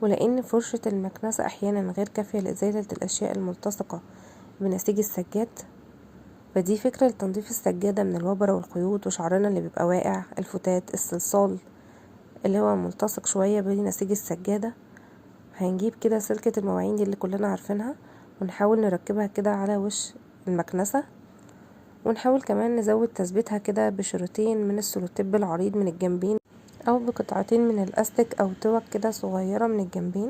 ولأن فرشة المكنسة أحيانا غير كافية لإزالة الأشياء الملتصقة بنسيج السجاد، فدي فكرة لتنظيف السجادة من الوبرة والخيوط وشعرنا اللي بيبقى واقع، الفتات، الصلصال اللي هو ملتصق شوية بنسيج السجادة. هنجيب كده سلكة المواعين دي اللي كلنا عارفينها ونحاول نركبها كده على وش المكنسة، ونحاول كمان نزود تثبيتها كده بشريطين من السلوتيب العريض من الجنبين او بقطعتين من الاستك او توك كده صغيرة من الجنبين.